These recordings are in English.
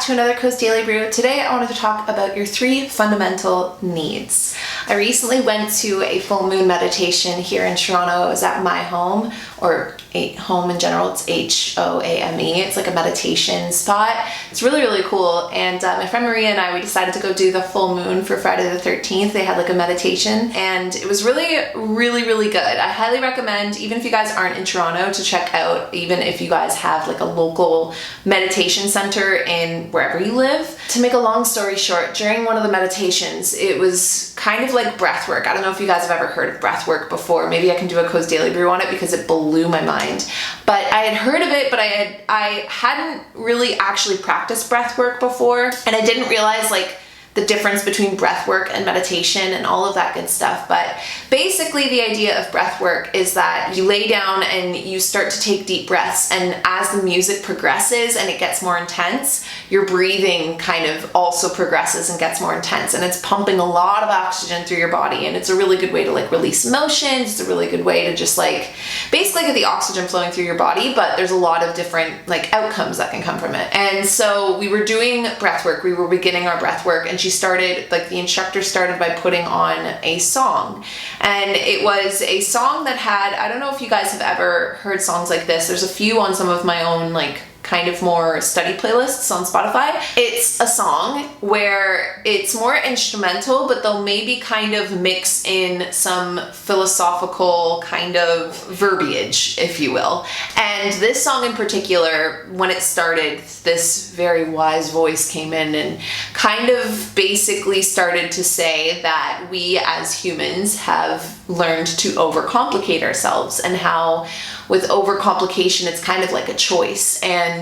to another Koze Daily Brew. Today I wanted to talk about your 3 fundamental needs. I recently went to a full moon meditation here in Toronto. It was at my home, or home in general. It's HOAME. It's like a meditation spot. It's really, really cool. And my friend Maria and I, we decided to go do the full moon for Friday the 13th. They had like a meditation and it was really, really, really good. I highly recommend, even if you guys aren't in Toronto, to check out, even if you guys have like a local meditation center in wherever you live. To make a long story short, during one of the meditations, it was kind of like breath work. I don't know if you guys have ever heard of breath work before. Maybe I can do a Koze Daily Brew on it because it blew my mind. But I had heard of it, but I hadn't really actually practiced breath work before, and I didn't realize like the difference between breath work and meditation and all of that good stuff. But basically the idea of breath work is that you lay down and you start to take deep breaths, and as the music progresses and it gets more intense, your breathing kind of also progresses and gets more intense, and it's pumping a lot of oxygen through your body, and it's a really good way to like release emotions. It's a really good way to just like basically get the oxygen flowing through your body, but there's a lot of different like outcomes that can come from it. And so we were doing breath work. We were beginning our breath work, and she started, like the instructor started by putting on a song, and it was a song that had, I don't know if you guys have ever heard songs like this. There's a few on some of my own like kind of more study playlists on Spotify. It's a song where it's more instrumental, but they'll maybe kind of mix in some philosophical kind of verbiage, if you will. And this song in particular, when it started, this very wise voice came in and kind of basically started to say that we as humans have learned to overcomplicate ourselves, and how with overcomplication it's kind of like a choice, and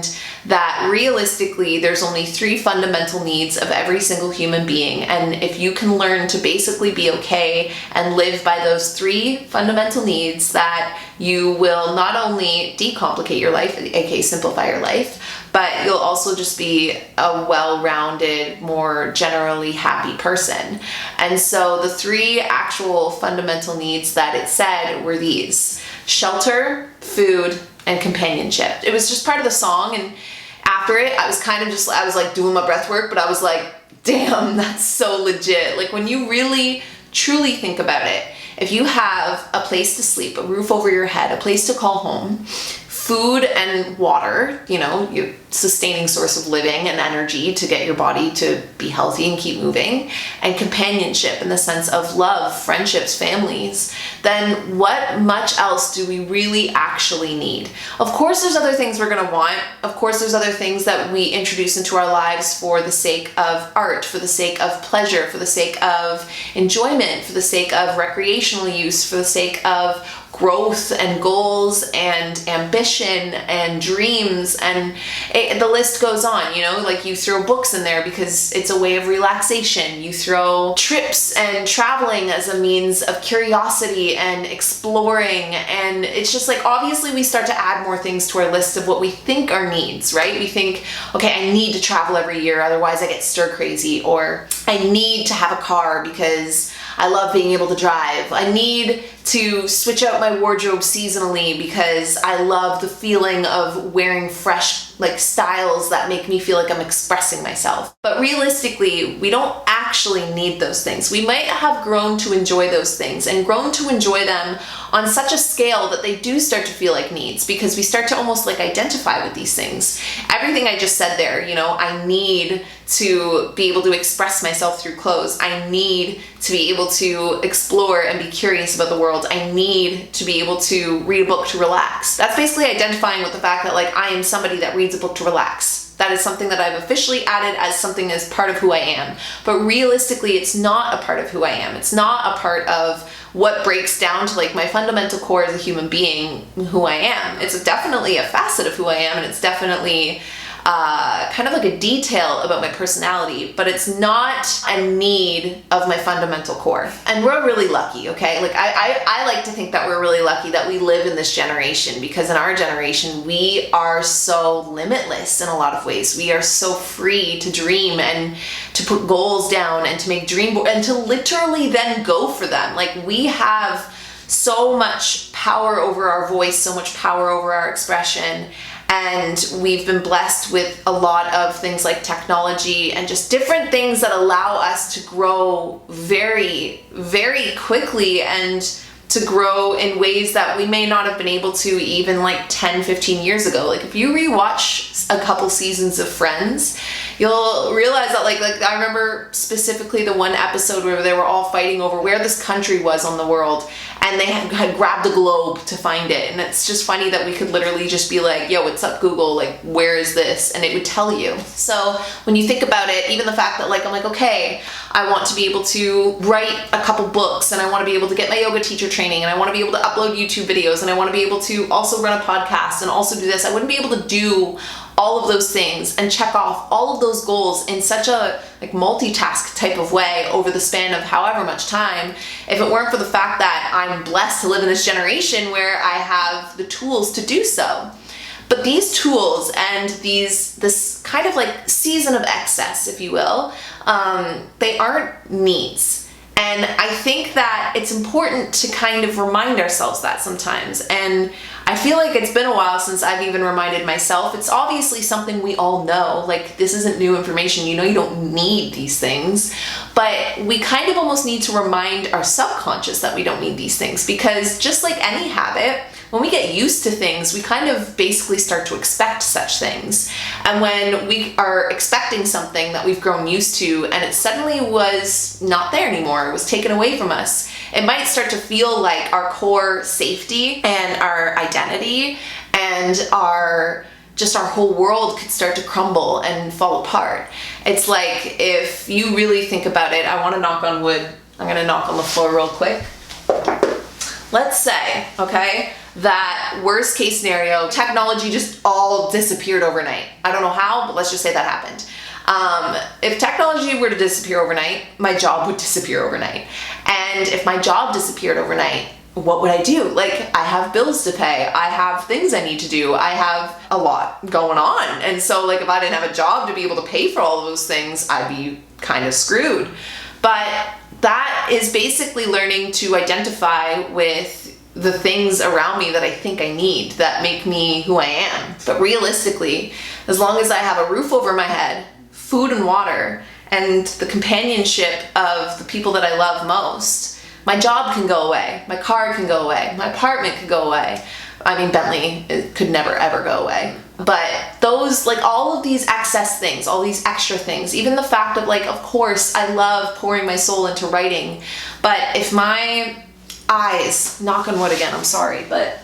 that realistically there's only 3 fundamental needs of every single human being, and if you can learn to basically be okay and live by those 3 fundamental needs, that you will not only decomplicate your life, aka simplify your life, but you'll also just be a well-rounded, more generally happy person. And so the 3 actual fundamental needs that it said were these: shelter, food, and companionship. It was just part of the song, and after it, I was like doing my breath work, but I was like, damn, that's so legit. Like when you really, truly think about it, if you have a place to sleep, a roof over your head, a place to call home, food and water, you know, your sustaining source of living and energy to get your body to be healthy and keep moving, and companionship in the sense of love, friendships, families, then what much else do we really actually need? Of course, there's other things we're gonna want. Of course, there's other things that we introduce into our lives for the sake of art, for the sake of pleasure, for the sake of enjoyment, for the sake of recreational use, for the sake of growth and goals and ambition and dreams, and the list goes on. You know, like you throw books in there because it's a way of relaxation. You throw trips and traveling as a means of curiosity and exploring, and it's just like, obviously we start to add more things to our list of what we think are needs, right? We think, okay, I need to travel every year, otherwise I get stir crazy, or I need to have a car because I love being able to drive. I need to switch out my wardrobe seasonally because I love the feeling of wearing fresh like styles that make me feel like I'm expressing myself. But realistically, we don't actually need those things. We might have grown to enjoy those things and grown to enjoy them on such a scale that they do start to feel like needs, because we start to almost like identify with these things. Everything I just said there, you know, I need to be able to express myself through clothes. I need to be able to explore and be curious about the world. I need to be able to read a book to relax. That's basically identifying with the fact that like I am somebody that reads a book to relax. That is something that I've officially added as something as part of who I am. But realistically, it's not a part of who I am. It's not a part of what breaks down to like my fundamental core as a human being, who I am. It's definitely a facet of who I am, and it's definitely kind of like a detail about my personality, but it's not a need of my fundamental core. And we're really lucky, okay? Like I like to think that we're really lucky that we live in this generation, because in our generation, we are so limitless in a lot of ways. We are so free to dream and to put goals down and to make dream boards and to literally then go for them. Like we have so much power over our voice, so much power over our expression. And we've been blessed with a lot of things like technology and just different things that allow us to grow very, very quickly and to grow in ways that we may not have been able to even like 10, 15 years ago. Like if you rewatch a couple seasons of Friends, you'll realize that like I remember specifically the one episode where they were all fighting over where this country was on the world, and they had grabbed a globe to find it. And it's just funny that we could literally just be like, yo, what's up, Google? Like, where is this? And it would tell you. So when you think about it, even the fact that like, I'm like, okay, I want to be able to write a couple books, and I want to be able to get my yoga teacher training, and I want to be able to upload YouTube videos, and I want to be able to also run a podcast and also do this. I wouldn't be able to do all of those things and check off all of those goals in such a like multitask type of way over the span of however much time if it weren't for the fact that I'm blessed to live in this generation where I have the tools to do so. But these tools and this kind of like season of excess, if you will, they aren't needs. And I think that it's important to kind of remind ourselves that sometimes. And I feel like it's been a while since I've even reminded myself. It's obviously something we all know. Like, this isn't new information. You know, you don't need these things. But we kind of almost need to remind our subconscious that we don't need these things. Because just like any habit, when we get used to things, we kind of basically start to expect such things. And when we are expecting something that we've grown used to and it suddenly was not there anymore, it was taken away from us, it might start to feel like our core safety and our identity and our whole world could start to crumble and fall apart. It's like, if you really think about it, I want to knock on wood. I'm going to knock on the floor real quick. Let's say, okay, that worst case scenario, technology just all disappeared overnight. I don't know how, but let's just say that happened. If technology were to disappear overnight, my job would disappear overnight. And if my job disappeared overnight, what would I do? Like, I have bills to pay. I have things I need to do. I have a lot going on. And so like, if I didn't have a job to be able to pay for all of those things, I'd be kind of screwed. But that is basically learning to identify with the things around me that I think I need, that make me who I am. But realistically, as long as I have a roof over my head, food and water, and the companionship of the people that I love most, my job can go away, my car can go away, my apartment could go away. I mean, Bentley, it could never ever go away. But those, like all of these excess things, all these extra things, even the fact of like, of course, I love pouring my soul into writing, but if my eyes, knock on wood again, I'm sorry, but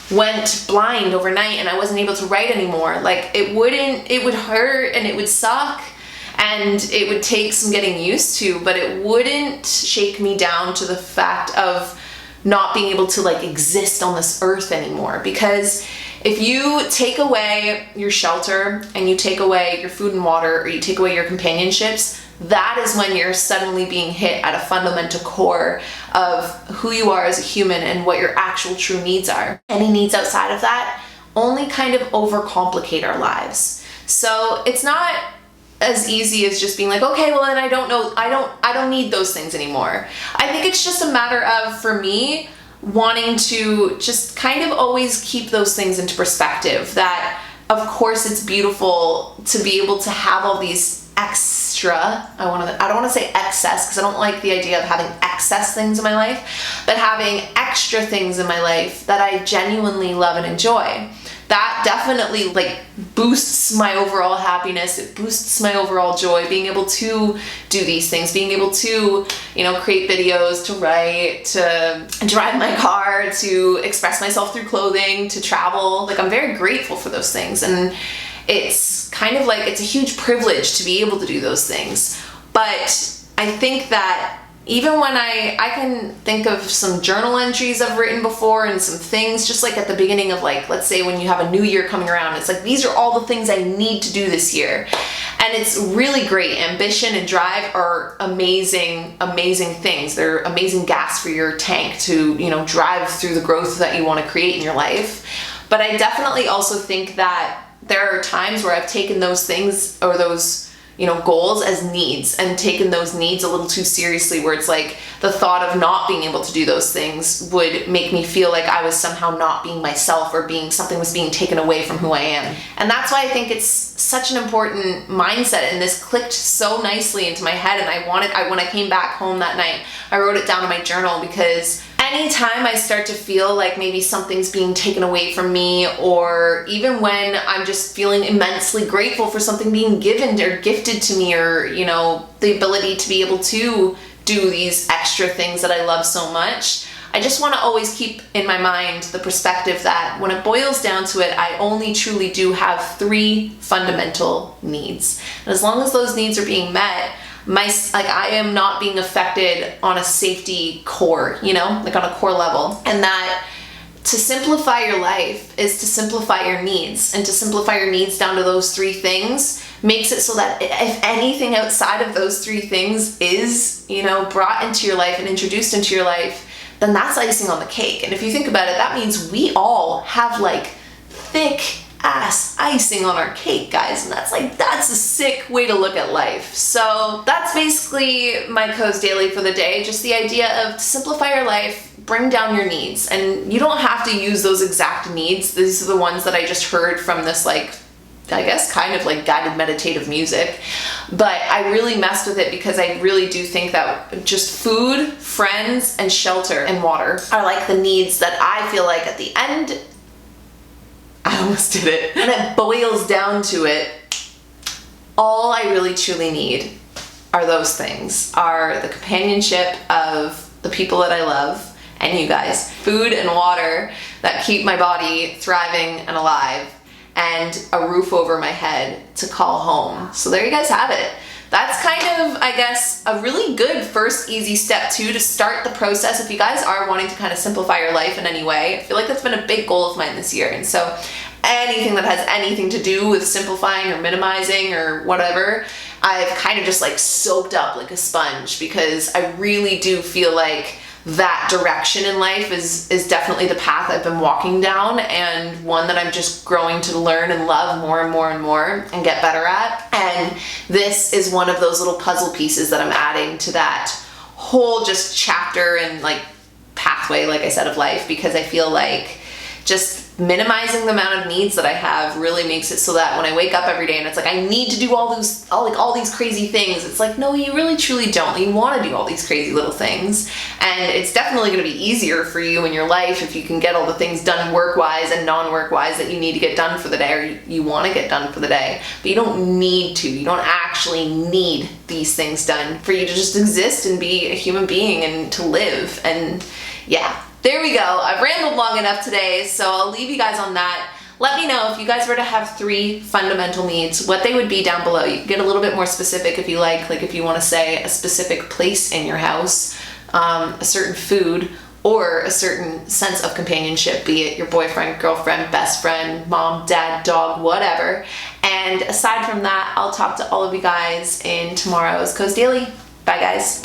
went blind overnight and I wasn't able to write anymore, like it would hurt and it would suck and it would take some getting used to, but it wouldn't shake me down to the fact of not being able to like exist on this earth anymore. Because if you take away your shelter and you take away your food and water, or you take away your companionships, that is when you're suddenly being hit at a fundamental core of who you are as a human and what your actual true needs are. Any needs outside of that only kind of overcomplicate our lives. So it's not as easy as just being like, okay, well then I don't need those things anymore. I think it's just a matter of, for me, wanting to just kind of always keep those things into perspective, that of course it's beautiful to be able to have all these extra, I don't want to say excess because I don't like the idea of having excess things in my life, but having extra things in my life that I genuinely love and enjoy. That definitely like boosts my overall happiness. It boosts my overall joy, being able to do these things, being able to, you know, create videos, to write, to drive my car, to express myself through clothing, to travel. Like, I'm very grateful for those things. And it's kind of like, it's a huge privilege to be able to do those things. But I think that even when I can think of some journal entries I've written before and some things just like at the beginning of, like, let's say when you have a new year coming around, it's like, these are all the things I need to do this year. And it's really great. Ambition and drive are amazing, amazing things. They're amazing gas for your tank to, you know, drive through the growth that you want to create in your life. But I definitely also think that there are times where I've taken those things, or those, goals as needs and taken those needs a little too seriously, where it's like the thought of not being able to do those things would make me feel like I was somehow not being myself, or something was being taken away from who I am. And that's why I think it's such an important mindset, and this clicked so nicely into my head. And when I came back home that night, I wrote it down in my journal, because anytime I start to feel like maybe something's being taken away from me, or even when I'm just feeling immensely grateful for something being given or gifted to me, or, the ability to be able to do these extra things that I love so much, I just want to always keep in my mind the perspective that when it boils down to it, I only truly do have 3 fundamental needs. And as long as those needs are being met, I am not being affected on a safety core, like on a core level. And that to simplify your life is to simplify your needs, and to simplify your needs down to those 3 things makes it so that if anything outside of those 3 things is, brought into your life and introduced into your life, then that's icing on the cake. And if you think about it, that means we all have thick ass icing on our cake, guys, and that's a sick way to look at life. So that's basically my Koze daily for the day. Just the idea of to simplify your life, bring down your needs, and you don't have to use those exact needs. These are the ones that I just heard from this I guess kind of guided meditative music, but I really messed with it because I really do think that just food, friends, and shelter and water are the needs that I feel like at the end, I almost did it. When it boils down to it, all I really truly need are those things, are the companionship of the people that I love, and you guys, food and water that keep my body thriving and alive, and a roof over my head to call home. So there you guys have it. That's kind of, I guess, a really good first easy step to start the process if you guys are wanting to kind of simplify your life in any way. I feel like that's been a big goal of mine this year. And so anything that has anything to do with simplifying or minimizing or whatever, I've kind of just soaked up like a sponge, because I really do feel like that direction in life is definitely the path I've been walking down, and one that I'm just growing to learn and love more and more and more and get better at. And this is one of those little puzzle pieces that I'm adding to that whole just chapter and pathway, like I said, of life, because I feel like just minimizing the amount of needs that I have really makes it so that when I wake up every day and it's I need to do all these crazy things, it's no, you really truly don't. You want to do all these crazy little things, and it's definitely going to be easier for you in your life if you can get all the things done work-wise and non-work-wise that you need to get done for the day, or you want to get done for the day. But you don't need to. You don't actually need these things done for you to just exist and be a human being and to live. And yeah. There we go. I've rambled long enough today, so I'll leave you guys on that. Let me know if you guys were to have 3 fundamental needs, what they would be down below. You can get a little bit more specific if you like if you want to say a specific place in your house, a certain food, or a certain sense of companionship, be it your boyfriend, girlfriend, best friend, mom, dad, dog, whatever. And aside from that, I'll talk to all of you guys in tomorrow's Koze Daily. Bye, guys.